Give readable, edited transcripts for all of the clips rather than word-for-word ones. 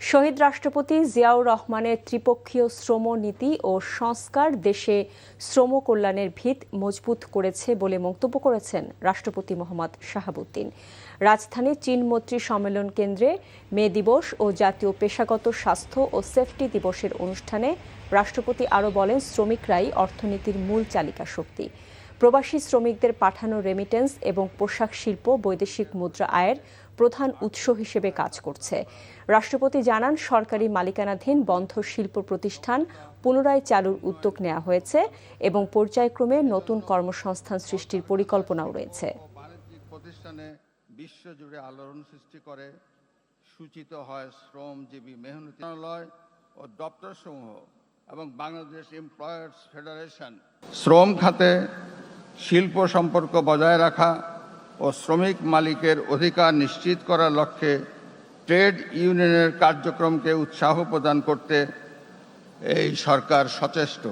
শহীদ রাষ্ট্রপতি জিয়াউর রহমানের ত্রিপক্ষীয় শ্রম নীতি ও সংস্কার দেশে শ্রম কল্যাণের ভিত মজবুত করেছে বলে মন্তব্য করেছেন রাষ্ট্রপতি মোহাম্মদ শাহাবুদ্দিন। রাজধানীর চীনমৈত্রী সম্মেলন কেন্দ্রে মে দিবস ও জাতীয় পেশাগত স্বাস্থ্য ও সেফটি দিবসের অনুষ্ঠানে রাষ্ট্রপতি আরও বলেন, শ্রমিকরাই অর্থনীতির মূল চালিকা শক্তি। প্রবাসী শ্রমিকদের পাঠানো রেমিটেন্স এবং পোশাক শিল্প বৈদেশিক মুদ্রা আয়ের প্রধান উৎস হিসেবে কাজ করছে। রাষ্ট্রপতি জানান, সরকারি মালিকানাধীন বন্ধ শিল্প প্রতিষ্ঠান পুনরায় চালুর উদ্যোগ নেওয়া হয়েছে এবং পর্যায়ক্রমে নতুন কর্মসংস্থান সৃষ্টির পরিকল্পনাও রয়েছে। বাণিজ্যিক প্রতিষ্ঠানে বিশ্বজুড়ে আলোড়ন সৃষ্টি করে সূচিত হয় শ্রমজীবী মেহনতি ও দপ্তরসমূহ এবং বাংলাদেশ এমপ্লয়ার্স ফেডারেশন। শ্রম খাতে শিল্প সম্পর্ক বজায় রাখা ও শ্রমিক মালিকের অধিকার নিশ্চিত করার লক্ষ্যে ট্রেড ইউনিয়নের কার্যক্রমকে উৎসাহ প্রদান করতে এই সরকার সচেষ্ট।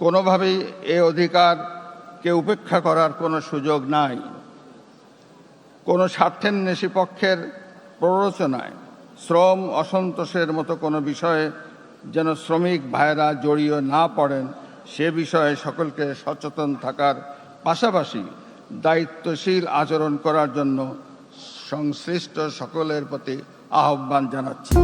কোনোভাবেই এ অধিকারকে উপেক্ষা করার কোনো সুযোগ নাই। কোনো স্বার্থান্বেষী পক্ষের প্ররোচনায় শ্রম অসন্তোষের মতো কোনো বিষয়ে যেন শ্রমিক ভাইয়েরা জড়িয়ে না পড়েন, সে বিষয়ে সকলকে সচেতন থাকার পাশাপাশি দায়িত্বশীল আচরণ করার জন্য সংশ্লিষ্ট সকলের প্রতি আহ্বান জানাচ্ছি।